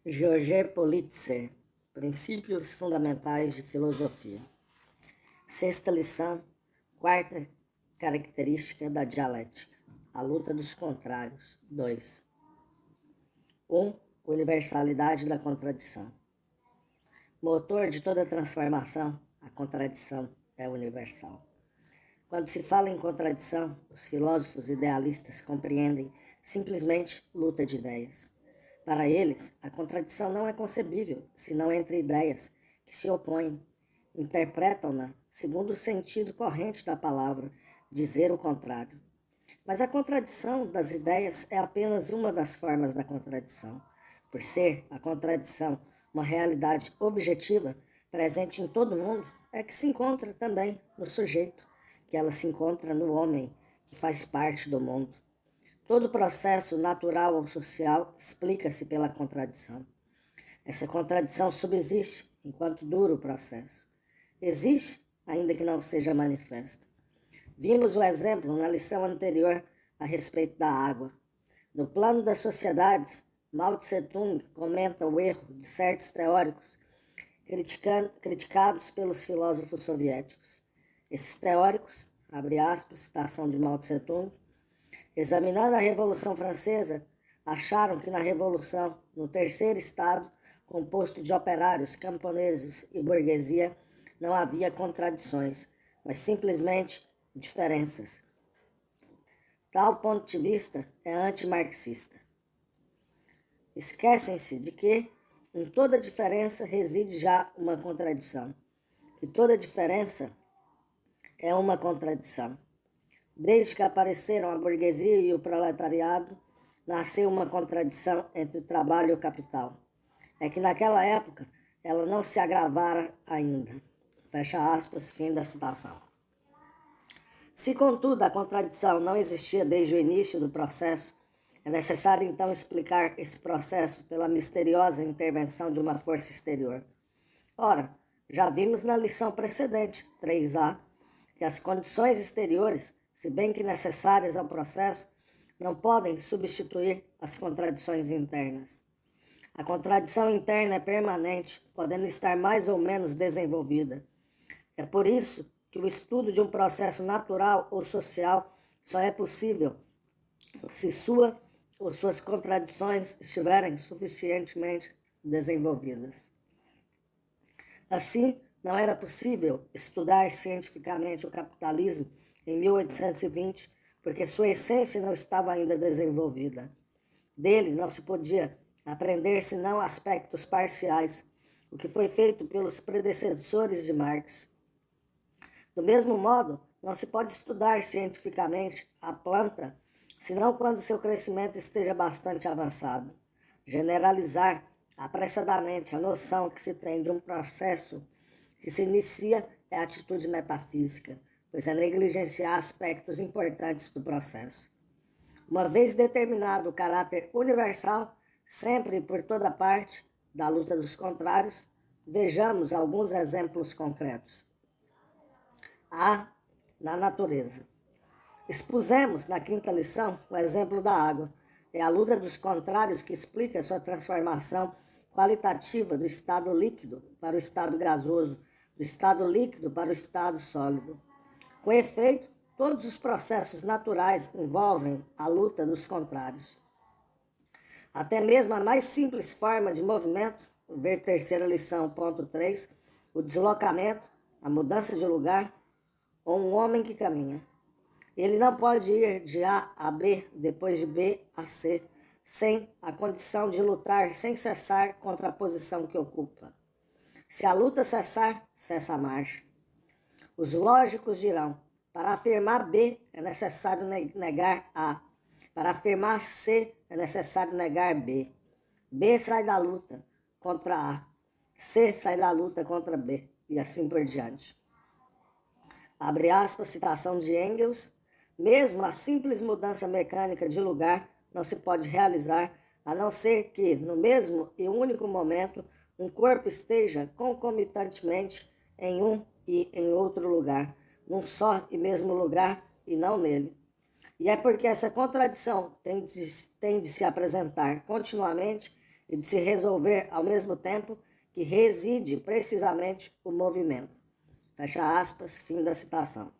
Georges Politzer, Princípios Fundamentais de Filosofia. Sexta lição, quarta característica da dialética, a luta dos contrários. 2. 1. Universalidade da contradição. Motor de toda transformação, a contradição é universal. Quando se fala em contradição, os filósofos idealistas compreendem simplesmente luta de ideias. Para eles, a contradição não é concebível, senão entre ideias que se opõem, interpretam-na segundo o sentido corrente da palavra, dizer o contrário. Mas a contradição das ideias é apenas uma das formas da contradição. Por ser a contradição uma realidade objetiva, presente em todo mundo, é que se encontra também no sujeito, que ela se encontra no homem, que faz parte do mundo. Todo processo natural ou social explica-se pela contradição. Essa contradição subsiste enquanto dura o processo. Existe, ainda que não seja manifesta. Vimos o exemplo na lição anterior a respeito da água. No plano das sociedades, Mao Tse-tung comenta o erro de certos teóricos criticados pelos filósofos soviéticos. Esses teóricos, abre aspas, citação de Mao Tse-tung, examinando a Revolução Francesa, acharam que na Revolução, no terceiro estado, composto de operários, camponeses e burguesia, não havia contradições, mas simplesmente diferenças. Tal ponto de vista é antimarxista. Esquecem-se de que em toda diferença reside já uma contradição, que toda diferença é uma contradição. Desde que apareceram a burguesia e o proletariado, nasceu uma contradição entre o trabalho e o capital. É que naquela época ela não se agravara ainda. Fecha aspas, fim da citação. Se, contudo, a contradição não existia desde o início do processo, é necessário então explicar esse processo pela misteriosa intervenção de uma força exterior. Ora, já vimos na lição precedente, 3A, que as condições exteriores, se bem que necessárias ao processo, não podem substituir as contradições internas. A contradição interna é permanente, podendo estar mais ou menos desenvolvida. É por isso que o estudo de um processo natural ou social só é possível se sua ou suas contradições estiverem suficientemente desenvolvidas. Assim, não era possível estudar cientificamente o capitalismo em 1820, porque sua essência não estava ainda desenvolvida. Dele não se podia aprender senão aspectos parciais, o que foi feito pelos predecessores de Marx. Do mesmo modo, não se pode estudar cientificamente a planta, senão quando seu crescimento esteja bastante avançado. Generalizar apressadamente a noção que se tem de um processo que se inicia é atitude metafísica, pois é negligenciar aspectos importantes do processo. Uma vez determinado o caráter universal, sempre e por toda parte, da luta dos contrários, vejamos alguns exemplos concretos. A. Na natureza. Expusemos na quinta lição o exemplo da água. É a luta dos contrários que explica sua transformação qualitativa do estado líquido para o estado gasoso, do estado líquido para o estado sólido. Com efeito, todos os processos naturais envolvem a luta dos contrários. Até mesmo a mais simples forma de movimento, ver terceira lição, ponto 3, o deslocamento, a mudança de lugar, ou um homem que caminha. Ele não pode ir de A a B, depois de B a C, sem a condição de lutar sem cessar contra a posição que ocupa. Se a luta cessar, cessa a marcha. Os lógicos dirão, para afirmar B é necessário negar A, para afirmar C é necessário negar B. B sai da luta contra A, C sai da luta contra B, e assim por diante. Abre aspas, citação de Engels, mesmo a simples mudança mecânica de lugar não se pode realizar, a não ser que, no mesmo e único momento, um corpo esteja concomitantemente em um e em outro lugar, num só e mesmo lugar e não nele. E é porque essa contradição tem de se apresentar continuamente e de se resolver ao mesmo tempo que reside precisamente o movimento. Fecha aspas, fim da citação.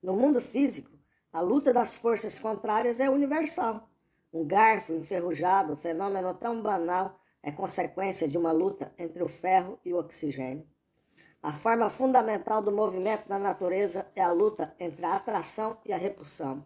No mundo físico, a luta das forças contrárias é universal. Um garfo enferrujado, fenômeno tão banal, é consequência de uma luta entre o ferro e o oxigênio. A forma fundamental do movimento na natureza é a luta entre a atração e a repulsão.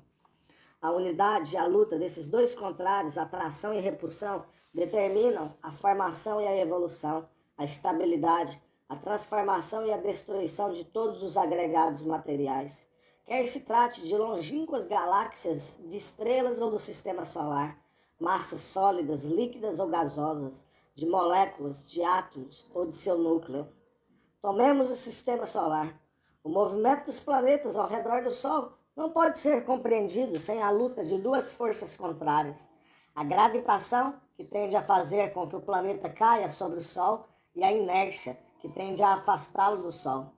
A unidade e a luta desses dois contrários, atração e repulsão, determinam a formação e a evolução, a estabilidade, a transformação e a destruição de todos os agregados materiais. Quer se trate de longínquas galáxias, de estrelas ou do sistema solar, massas sólidas, líquidas ou gasosas, de moléculas, de átomos ou de seu núcleo. Tomemos o sistema solar. O movimento dos planetas ao redor do Sol não pode ser compreendido sem a luta de duas forças contrárias. A gravitação, que tende a fazer com que o planeta caia sobre o Sol, e a inércia, que tende a afastá-lo do Sol.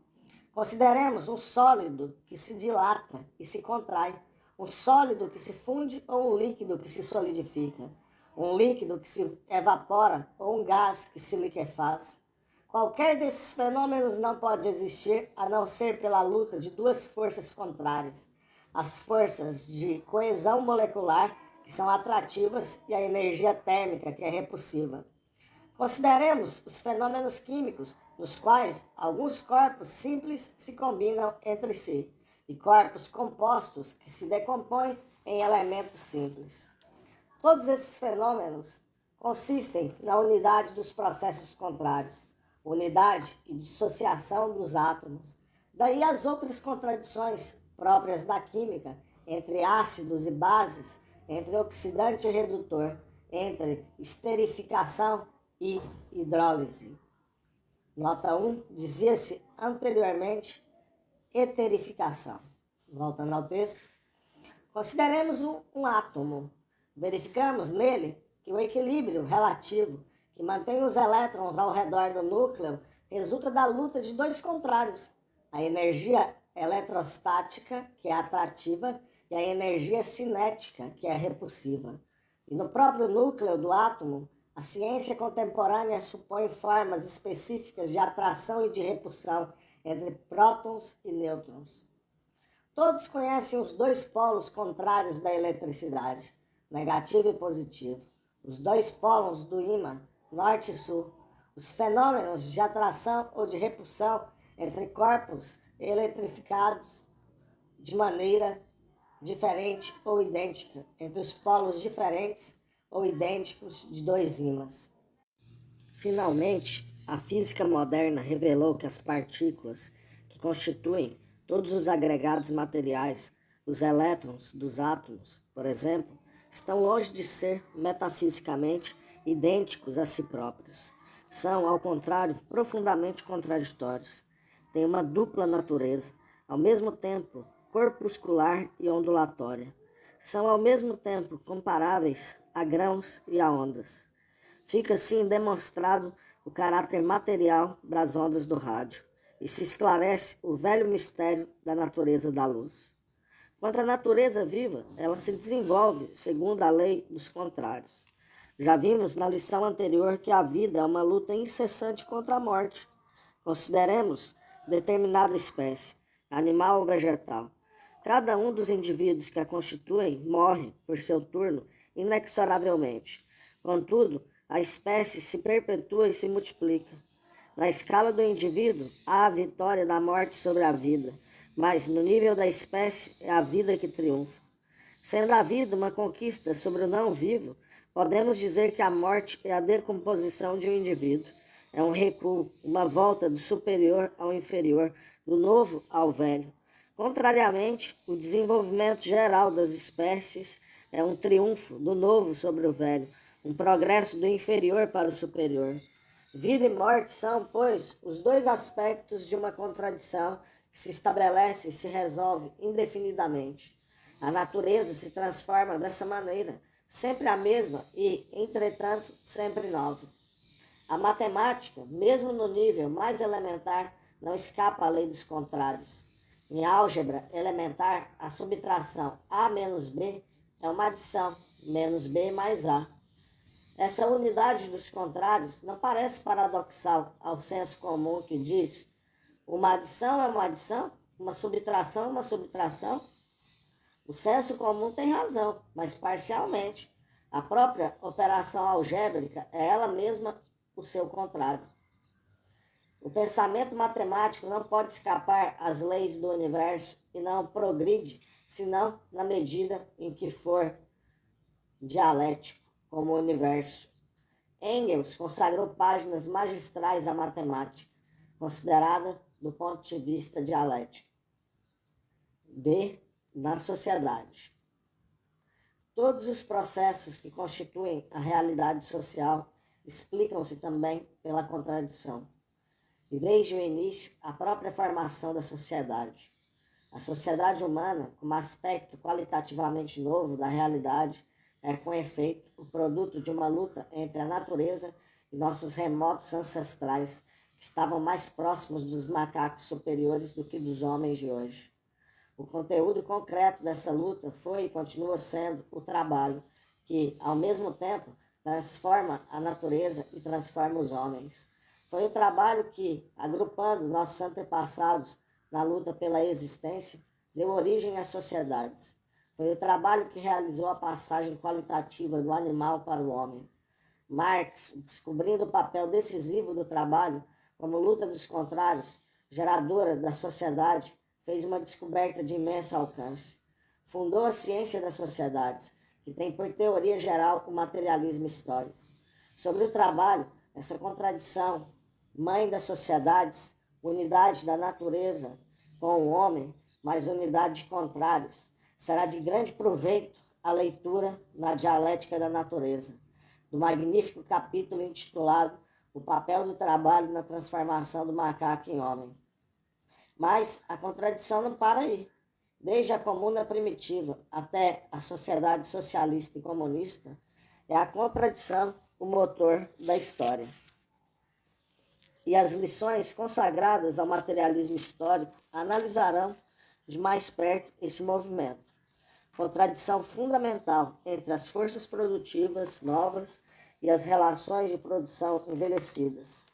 Consideremos um sólido que se dilata e se contrai, um sólido que se funde ou um líquido que se solidifica, um líquido que se evapora ou um gás que se liquefaz. Qualquer desses fenômenos não pode existir a não ser pela luta de duas forças contrárias, as forças de coesão molecular, que são atrativas, e a energia térmica, que é repulsiva. Consideremos os fenômenos químicos, nos quais alguns corpos simples se combinam entre si, e corpos compostos que se decompõem em elementos simples. Todos esses fenômenos consistem na unidade dos processos contrários, unidade e dissociação dos átomos. Daí as outras contradições próprias da química, entre ácidos e bases, entre oxidante e redutor, entre esterificação e hidrólise. Nota 1, dizia-se anteriormente eterificação. Voltando ao texto. Consideremos um átomo. Verificamos nele que o equilíbrio relativo que mantém os elétrons ao redor do núcleo resulta da luta de dois contrários, a energia eletrostática, que é atrativa, e a energia cinética, que é repulsiva. E no próprio núcleo do átomo, a ciência contemporânea supõe formas específicas de atração e de repulsão entre prótons e nêutrons. Todos conhecem os dois polos contrários da eletricidade, negativo e positivo, os dois polos do ímã, norte e sul, os fenômenos de atração ou de repulsão entre corpos eletrificados de maneira diferente ou idêntica, entre os polos diferentes ou idênticos de dois ímãs. Finalmente, a física moderna revelou que as partículas que constituem todos os agregados materiais, os elétrons dos átomos, por exemplo, estão longe de ser metafisicamente idênticos a si próprios. São, ao contrário, profundamente contraditórios. Têm uma dupla natureza, ao mesmo tempo corpuscular e ondulatória. São, ao mesmo tempo, comparáveis a grãos e a ondas. Fica, assim, demonstrado o caráter material das ondas do rádio e se esclarece o velho mistério da natureza da luz. Quanto à natureza viva, ela se desenvolve segundo a lei dos contrários. Já vimos na lição anterior que a vida é uma luta incessante contra a morte. Consideremos determinada espécie, animal ou vegetal. Cada um dos indivíduos que a constituem morre, por seu turno, inexoravelmente. Contudo, a espécie se perpetua e se multiplica. Na escala do indivíduo, há a vitória da morte sobre a vida, mas no nível da espécie é a vida que triunfa. Sendo a vida uma conquista sobre o não vivo, podemos dizer que a morte é a decomposição de um indivíduo. É um recuo, uma volta do superior ao inferior, do novo ao velho. Contrariamente, o desenvolvimento geral das espécies é um triunfo do novo sobre o velho, um progresso do inferior para o superior. Vida e morte são, pois, os dois aspectos de uma contradição que se estabelece e se resolve indefinidamente. A natureza se transforma dessa maneira, sempre a mesma e, entretanto, sempre nova. A matemática, mesmo no nível mais elementar, não escapa à lei dos contrários. Em álgebra elementar, a subtração A menos B é uma adição, menos B mais A. Essa unidade dos contrários não parece paradoxal ao senso comum que diz: uma adição é uma adição, uma subtração é uma subtração? O senso comum tem razão, mas parcialmente. A própria operação algébrica é ela mesma o seu contrário. O pensamento matemático não pode escapar às leis do universo e não progride, senão na medida em que for dialético, como o universo. Engels consagrou páginas magistrais à matemática, considerada do ponto de vista dialético. B. Na sociedade. Todos os processos que constituem a realidade social explicam-se também pela contradição. E desde o início, a própria formação da sociedade. A sociedade humana, como aspecto qualitativamente novo da realidade, é, com efeito, o produto de uma luta entre a natureza e nossos remotos ancestrais, que estavam mais próximos dos macacos superiores do que dos homens de hoje. O conteúdo concreto dessa luta foi e continua sendo o trabalho, que, ao mesmo tempo, transforma a natureza e transforma os homens. Foi o trabalho que, agrupando nossos antepassados na luta pela existência, deu origem às sociedades. Foi o trabalho que realizou a passagem qualitativa do animal para o homem. Marx, descobrindo o papel decisivo do trabalho como luta dos contrários, geradora da sociedade, fez uma descoberta de imenso alcance. Fundou a ciência das sociedades, que tem por teoria geral o materialismo histórico. Sobre o trabalho, essa contradição, mãe das sociedades, unidade da natureza com o homem, mas unidade de contrários, será de grande proveito a leitura na dialética da natureza, do magnífico capítulo intitulado O papel do trabalho na transformação do macaco em homem. Mas a contradição não para aí. Desde a comuna primitiva até a sociedade socialista e comunista, é a contradição o motor da história. E as lições consagradas ao materialismo histórico analisarão de mais perto esse movimento. Contradição fundamental entre as forças produtivas novas e as relações de produção envelhecidas.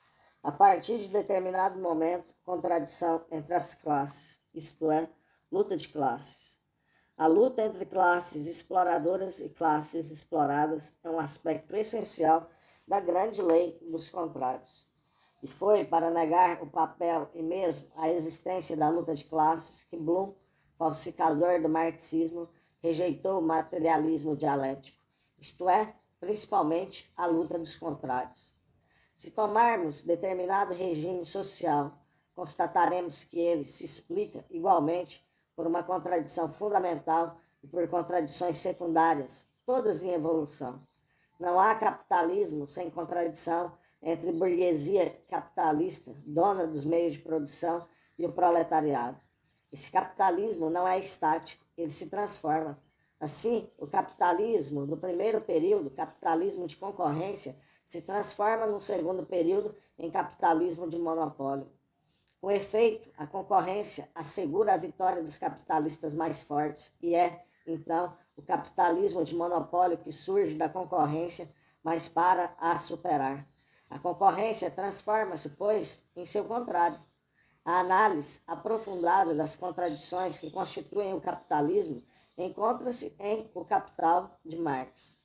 A partir de determinado momento, contradição entre as classes, isto é, luta de classes. A luta entre classes exploradoras e classes exploradas é um aspecto essencial da grande lei dos contrários. E foi para negar o papel e mesmo a existência da luta de classes que Bloom, falsificador do marxismo, rejeitou o materialismo dialético, isto é, principalmente a luta dos contrários. Se tomarmos determinado regime social, constataremos que ele se explica igualmente por uma contradição fundamental e por contradições secundárias, todas em evolução. Não há capitalismo sem contradição entre burguesia capitalista, dona dos meios de produção, e o proletariado. Esse capitalismo não é estático, ele se transforma. Assim, o capitalismo do primeiro período, capitalismo de concorrência, se transforma no segundo período em capitalismo de monopólio. Com efeito, a concorrência assegura a vitória dos capitalistas mais fortes e é, então, o capitalismo de monopólio que surge da concorrência, mas para a superar. A concorrência transforma-se, pois, em seu contrário. A análise aprofundada das contradições que constituem o capitalismo encontra-se em O Capital, de Marx.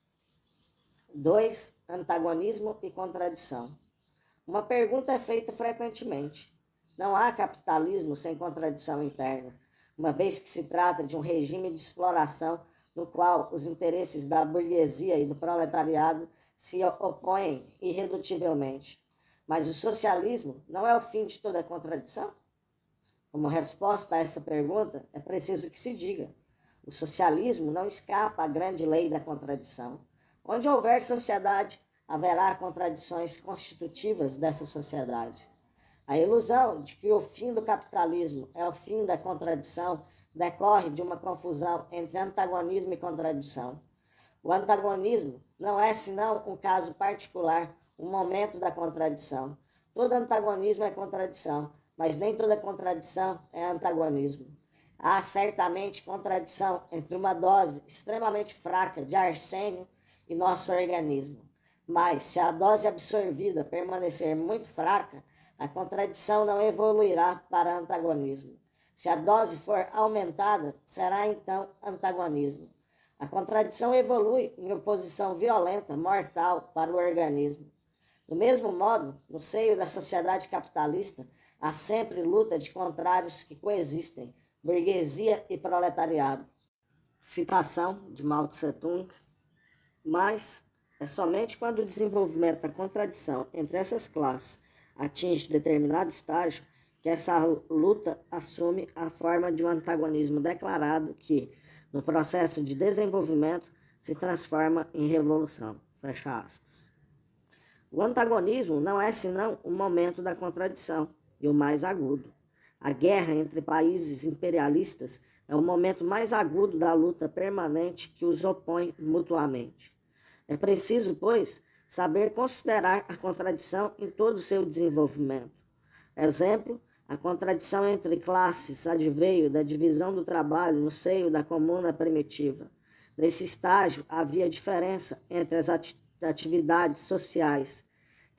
2. Antagonismo e contradição. Uma pergunta é feita frequentemente. Não há capitalismo sem contradição interna, uma vez que se trata de um regime de exploração no qual os interesses da burguesia e do proletariado se opõem irredutivelmente. Mas o socialismo não é o fim de toda contradição? Como resposta a essa pergunta, é preciso que se diga: o socialismo não escapa à grande lei da contradição. Onde houver sociedade, haverá contradições constitutivas dessa sociedade. A ilusão de que o fim do capitalismo é o fim da contradição decorre de uma confusão entre antagonismo e contradição. O antagonismo não é senão um caso particular, um momento da contradição. Todo antagonismo é contradição, mas nem toda contradição é antagonismo. Há certamente contradição entre uma dose extremamente fraca de arsênio e nosso organismo. Mas, se a dose absorvida permanecer muito fraca, a contradição não evoluirá para antagonismo. Se a dose for aumentada, será então antagonismo. A contradição evolui em oposição violenta, mortal para o organismo. Do mesmo modo, no seio da sociedade capitalista, há sempre luta de contrários que coexistem, burguesia e proletariado. Citação de Mao Tse-tung. Mas é somente quando o desenvolvimento da contradição entre essas classes atinge determinado estágio que essa luta assume a forma de um antagonismo declarado que, no processo de desenvolvimento, se transforma em revolução. Fecha aspas. O antagonismo não é senão o momento da contradição e o mais agudo. A guerra entre países imperialistas é o momento mais agudo da luta permanente que os opõe mutuamente. É preciso, pois, saber considerar a contradição em todo o seu desenvolvimento. Exemplo, a contradição entre classes adveio da divisão do trabalho no seio da comuna primitiva. Nesse estágio, havia diferença entre as atividades sociais,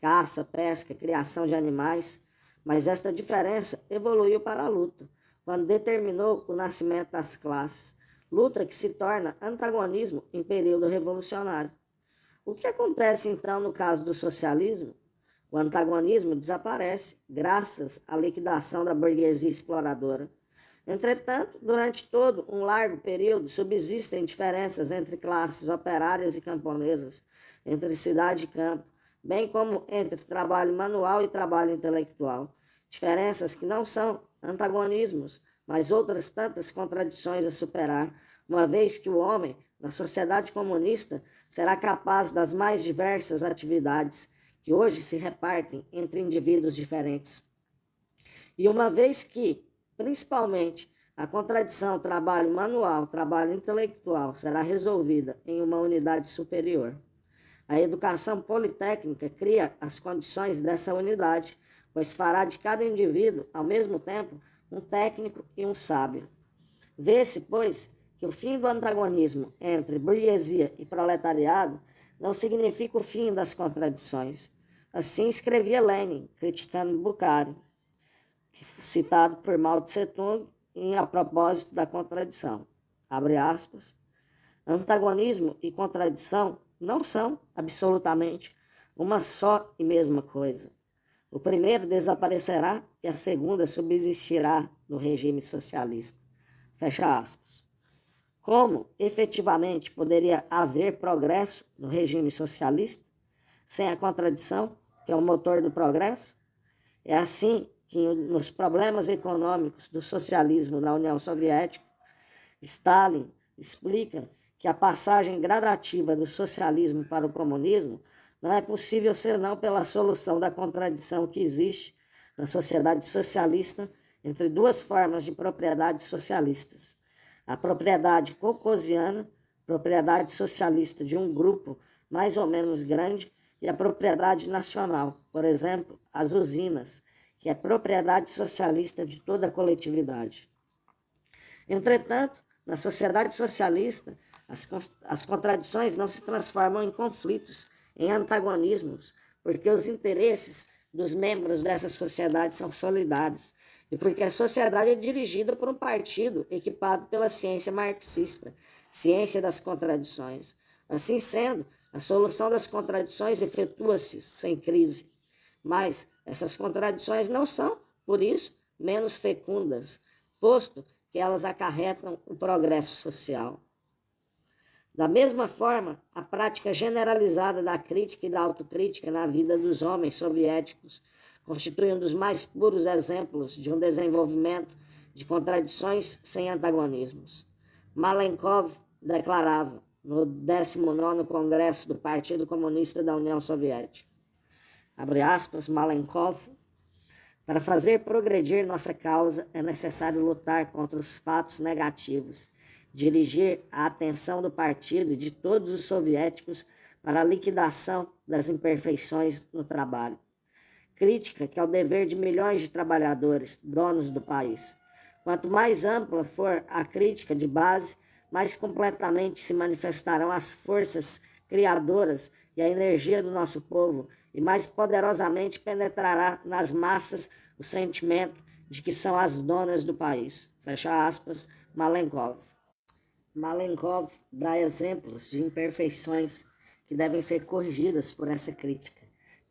caça, pesca, criação de animais, mas esta diferença evoluiu para a luta, quando determinou o nascimento das classes, luta que se torna antagonismo em período revolucionário. O que acontece então no caso do socialismo? O antagonismo desaparece graças à liquidação da burguesia exploradora. Entretanto, durante todo um largo período subsistem diferenças entre classes operárias e camponesas, entre cidade e campo, bem como entre trabalho manual e trabalho intelectual. Diferenças que não são antagonismos, mas outras tantas contradições a superar, uma vez que o homem, na sociedade comunista, será capaz das mais diversas atividades que hoje se repartem entre indivíduos diferentes. E uma vez que, principalmente, a contradição trabalho manual, trabalho intelectual será resolvida em uma unidade superior. A educação politécnica cria as condições dessa unidade, pois fará de cada indivíduo, ao mesmo tempo, um técnico e um sábio. Vê-se, pois, que o fim do antagonismo entre burguesia e proletariado não significa o fim das contradições. Assim escrevia Lenin, criticando Bukharin, citado por Mao Tse-tung a propósito da contradição. Abre aspas. Antagonismo e contradição não são, absolutamente, uma só e mesma coisa. O primeiro desaparecerá e a segunda subsistirá no regime socialista. Fecha aspas. Como, efetivamente, poderia haver progresso no regime socialista sem a contradição, que é o motor do progresso? É assim que, nos problemas econômicos do socialismo na União Soviética, Stalin explica que a passagem gradativa do socialismo para o comunismo não é possível senão pela solução da contradição que existe na sociedade socialista entre duas formas de propriedade socialistas. A propriedade caucasiana, propriedade socialista de um grupo mais ou menos grande, e a propriedade nacional, por exemplo, as usinas, que é propriedade socialista de toda a coletividade. Entretanto, na sociedade socialista, as contradições não se transformam em conflitos, em antagonismos, porque os interesses dos membros dessa sociedade são solidários e porque a sociedade é dirigida por um partido equipado pela ciência marxista, ciência das contradições. Assim sendo, a solução das contradições efetua-se sem crise. Mas essas contradições não são, por isso, menos fecundas, posto que elas acarretam o progresso social. Da mesma forma, a prática generalizada da crítica e da autocrítica na vida dos homens soviéticos constitui um dos mais puros exemplos de um desenvolvimento de contradições sem antagonismos. Malenkov declarava, no 19º Congresso do Partido Comunista da União Soviética, abre aspas, Malenkov, para fazer progredir nossa causa é necessário lutar contra os fatos negativos, dirigir a atenção do partido e de todos os soviéticos para a liquidação das imperfeições no trabalho. Crítica que é o dever de milhões de trabalhadores, donos do país. Quanto mais ampla for a crítica de base, mais completamente se manifestarão as forças criadoras e a energia do nosso povo, e mais poderosamente penetrará nas massas o sentimento de que são as donas do país. Fecha aspas, Malenkov. Malenkov dá exemplos de imperfeições que devem ser corrigidas por essa crítica.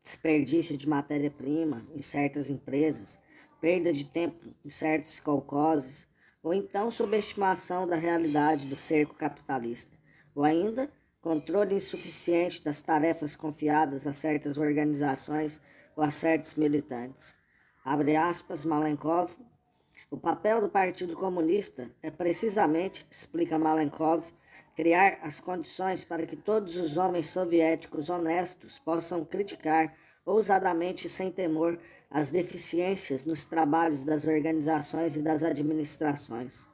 Desperdício de matéria-prima em certas empresas, perda de tempo em certos colcoses, ou então subestimação da realidade do cerco capitalista, ou ainda controle insuficiente das tarefas confiadas a certas organizações ou a certos militantes. Abre aspas, Malenkov. O papel do Partido Comunista é precisamente, explica Malenkov, criar as condições para que todos os homens soviéticos honestos possam criticar ousadamente e sem temor as deficiências nos trabalhos das organizações e das administrações.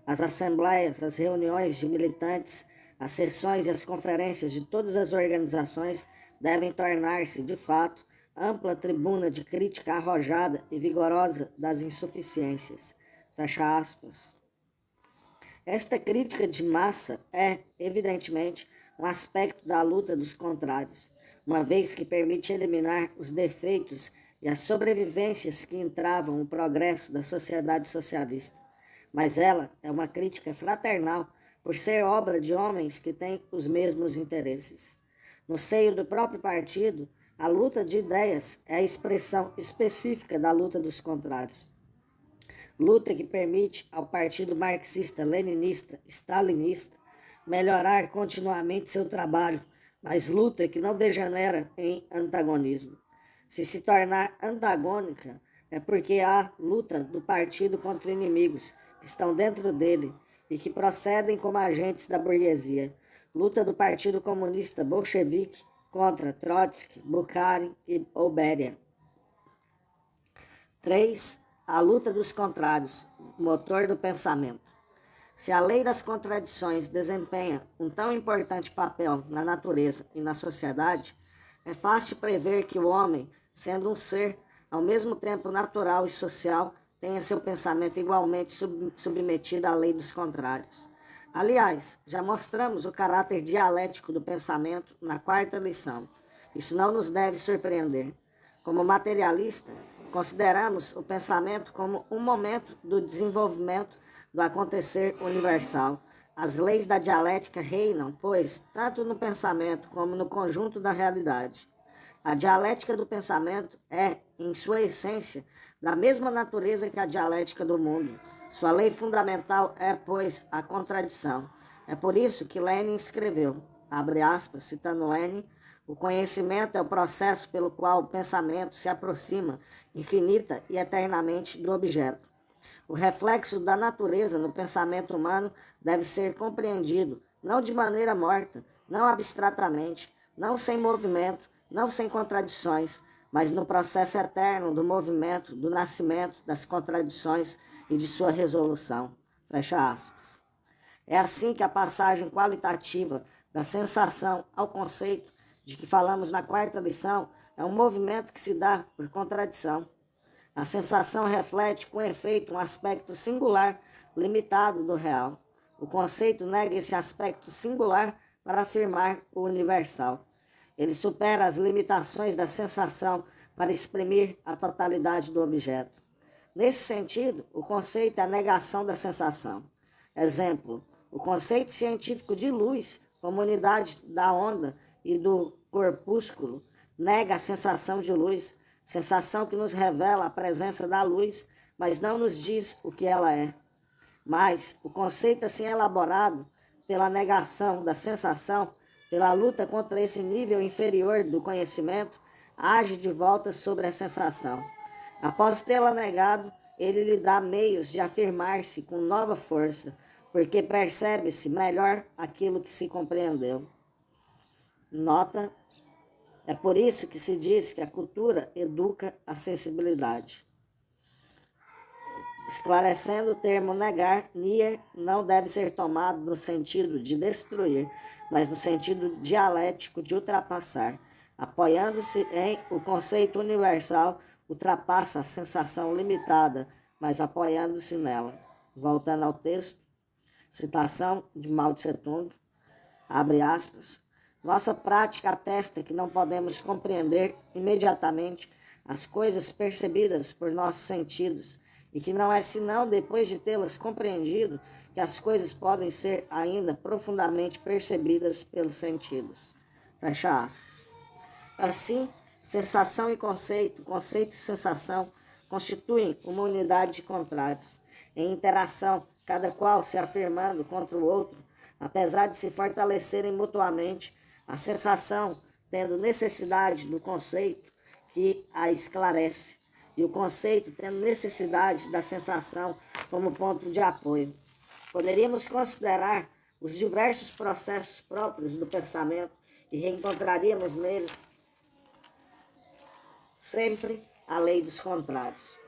As assembleias, as reuniões de militantes, as sessões e as conferências de todas as organizações devem tornar-se, de fato, ampla tribuna de crítica arrojada e vigorosa das insuficiências. Fecha aspas. Esta crítica de massa é, evidentemente, um aspecto da luta dos contrários, uma vez que permite eliminar os defeitos e as sobrevivências que entravam o progresso da sociedade socialista. Mas ela é uma crítica fraternal por ser obra de homens que têm os mesmos interesses. No seio do próprio partido, a luta de ideias é a expressão específica da luta dos contrários. Luta que permite ao partido marxista-leninista, stalinista, melhorar continuamente seu trabalho, mas luta que não degenera em antagonismo. Se tornar antagônica, é porque há luta do partido contra inimigos que estão dentro dele e que procedem como agentes da burguesia. Luta do Partido Comunista Bolchevique contra Trotsky, Bukharin e Beria. 3. A luta dos contrários, motor do pensamento. Se a lei das contradições desempenha um tão importante papel na natureza e na sociedade, é fácil prever que o homem, sendo um ser ao mesmo tempo natural e social, tenha seu pensamento igualmente submetido à lei dos contrários. Aliás, já mostramos o caráter dialético do pensamento na quarta lição. Isso não nos deve surpreender. Como materialista, consideramos o pensamento como um momento do desenvolvimento do acontecer universal. As leis da dialética reinam, pois, tanto no pensamento como no conjunto da realidade. A dialética do pensamento é, em sua essência, da mesma natureza que a dialética do mundo. Sua lei fundamental é, pois, a contradição. É por isso que Lenin escreveu, abre aspas, citando Lenin, o conhecimento é o processo pelo qual o pensamento se aproxima infinita e eternamente do objeto. O reflexo da natureza no pensamento humano deve ser compreendido, não de maneira morta, não abstratamente, não sem movimento, não sem contradições, mas no processo eterno do movimento, do nascimento, das contradições e de sua resolução. Fecha aspas. É assim que a passagem qualitativa da sensação ao conceito de que falamos na quarta lição é um movimento que se dá por contradição. A sensação reflete com efeito um aspecto singular, limitado do real. O conceito nega esse aspecto singular para afirmar o universal. Ele supera as limitações da sensação para exprimir a totalidade do objeto. Nesse sentido, o conceito é a negação da sensação. Exemplo, o conceito científico de luz, como unidade da onda e do corpúsculo, nega a sensação de luz, sensação que nos revela a presença da luz, mas não nos diz o que ela é. Mas o conceito assim elaborado pela negação da sensação, pela luta contra esse nível inferior do conhecimento, age de volta sobre a sensação. Após tê-la negado, ele lhe dá meios de afirmar-se com nova força, porque percebe-se melhor aquilo que se compreendeu. Nota: é por isso que se diz que a cultura educa a sensibilidade. Esclarecendo o termo negar, Nier não deve ser tomado no sentido de destruir, mas no sentido dialético de ultrapassar. Apoiando-se em o conceito universal, ultrapassa a sensação limitada, mas apoiando-se nela. Voltando ao texto, citação de Mao Tse Tung, abre aspas, Nossa prática atesta que não podemos compreender imediatamente as coisas percebidas por nossos sentidos e que não é senão depois de tê-las compreendido que as coisas podem ser ainda profundamente percebidas pelos sentidos. Fecha aspas. Assim, sensação e conceito, conceito e sensação constituem uma unidade de contrários, em interação, cada qual se afirmando contra o outro, apesar de se fortalecerem mutuamente, a sensação tendo necessidade do conceito que a esclarece, e o conceito tendo necessidade da sensação como ponto de apoio. Poderíamos considerar os diversos processos próprios do pensamento e reencontraríamos neles sempre a lei dos contrários.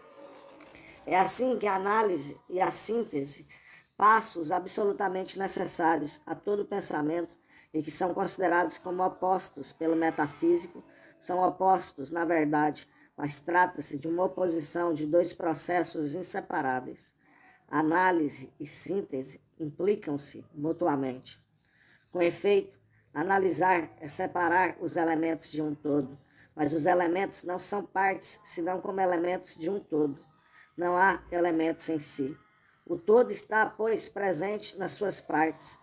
É assim que a análise e a síntese, passos absolutamente necessários a todo pensamento e que são considerados como opostos pelo metafísico, são opostos, na verdade, mas trata-se de uma oposição de dois processos inseparáveis. Análise e síntese implicam-se mutuamente. Com efeito, analisar é separar os elementos de um todo, mas os elementos não são partes, senão como elementos de um todo. Não há elementos em si. O todo está, pois, presente nas suas partes.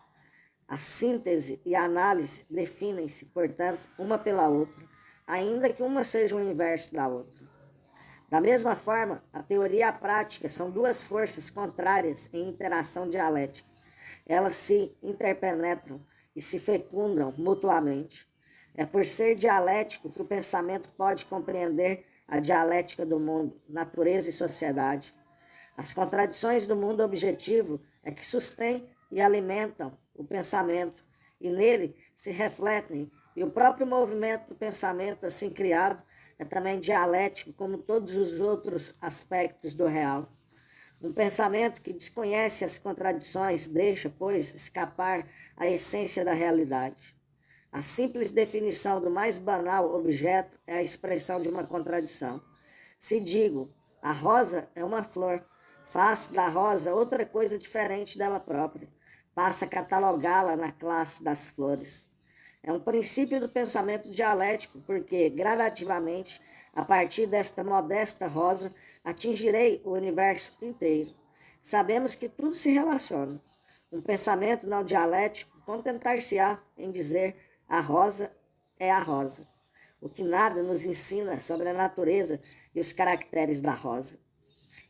A síntese e a análise definem-se, portanto, uma pela outra, ainda que uma seja o inverso da outra. Da mesma forma, a teoria e a prática são duas forças contrárias em interação dialética. Elas se interpenetram e se fecundam mutuamente. É por ser dialético que o pensamento pode compreender a dialética do mundo, natureza e sociedade. As contradições do mundo objetivo é que sustêm e alimentam o pensamento, e nele se refletem, e o próprio movimento do pensamento assim criado é também dialético, como todos os outros aspectos do real. Um pensamento que desconhece as contradições deixa, pois, escapar a essência da realidade. A simples definição do mais banal objeto é a expressão de uma contradição. Se digo, a rosa é uma flor, faço da rosa outra coisa diferente dela própria. Passa a catalogá-la na classe das flores. É um princípio do pensamento dialético, porque, gradativamente, a partir desta modesta rosa, atingirei o universo inteiro. Sabemos que tudo se relaciona. Um pensamento não dialético contentar-se-á em dizer a rosa é a rosa, o que nada nos ensina sobre a natureza e os caracteres da rosa.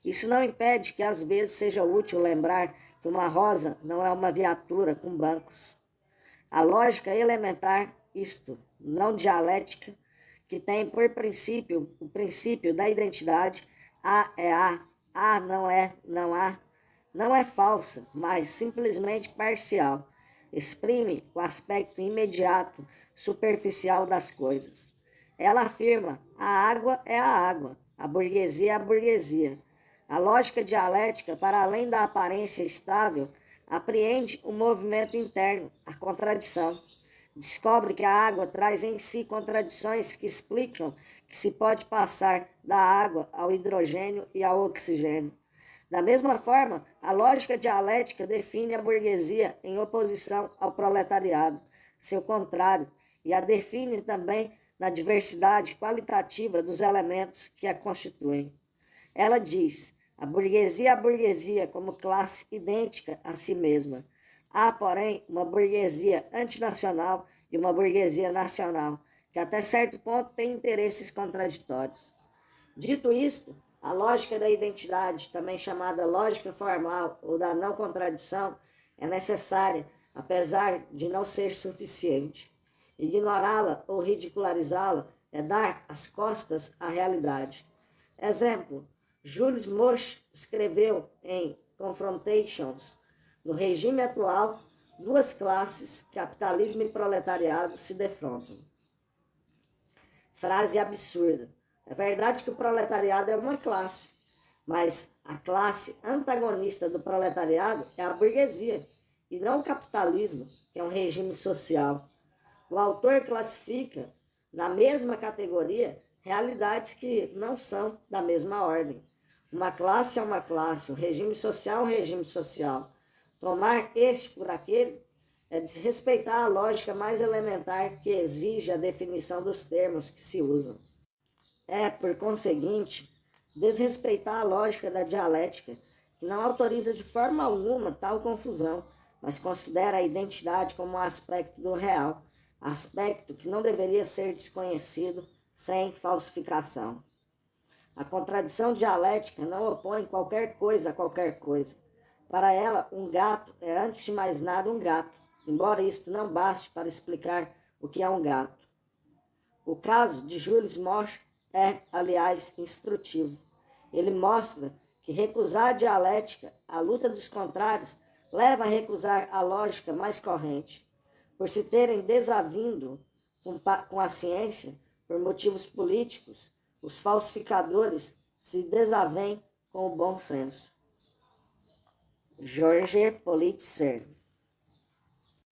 Isso não impede que às vezes seja útil lembrar que uma rosa não é uma viatura com bancos. A lógica elementar, isto, não dialética, que tem por princípio o princípio da identidade, A é A não é não há, não é falsa, mas simplesmente parcial. Exprime o aspecto imediato, superficial das coisas. Ela afirma, a água é a água, a burguesia é a burguesia. A lógica dialética, para além da aparência estável, apreende o movimento interno, a contradição. Descobre que a água traz em si contradições que explicam que se pode passar da água ao hidrogênio e ao oxigênio. Da mesma forma, a lógica dialética define a burguesia em oposição ao proletariado, seu contrário, e a define também na diversidade qualitativa dos elementos que a constituem. Ela diz, a burguesia como classe idêntica a si mesma. Há, porém, uma burguesia antinacional e uma burguesia nacional, que até certo ponto tem interesses contraditórios. Dito isto, a lógica da identidade, também chamada lógica formal ou da não contradição, é necessária, apesar de não ser suficiente. Ignorá-la ou ridicularizá-la é dar as costas à realidade. Exemplo, Jules Mosch escreveu em Confrontations, no regime atual, duas classes, capitalismo e proletariado, se defrontam. Frase absurda. É verdade que o proletariado é uma classe, mas a classe antagonista do proletariado é a burguesia, e não o capitalismo, que é um regime social. O autor classifica, na mesma categoria, realidades que não são da mesma ordem. Uma classe é uma classe, um regime social é um regime social. Tomar este por aquele é desrespeitar a lógica mais elementar que exige a definição dos termos que se usam. É, por conseguinte, desrespeitar a lógica da dialética, que não autoriza de forma alguma tal confusão, mas considera a identidade como um aspecto do real, aspecto que não deveria ser desconhecido sem falsificação. A contradição dialética não opõe qualquer coisa a qualquer coisa. Para ela, um gato é antes de mais nada um gato, embora isto não baste para explicar o que é um gato. O caso de Jules Moch é, aliás, instrutivo. Ele mostra que recusar a dialética, a luta dos contrários, leva a recusar a lógica mais corrente. Por se terem desavindo com a ciência, por motivos políticos, os falsificadores se desavêm com o bom senso. Georges Politzer.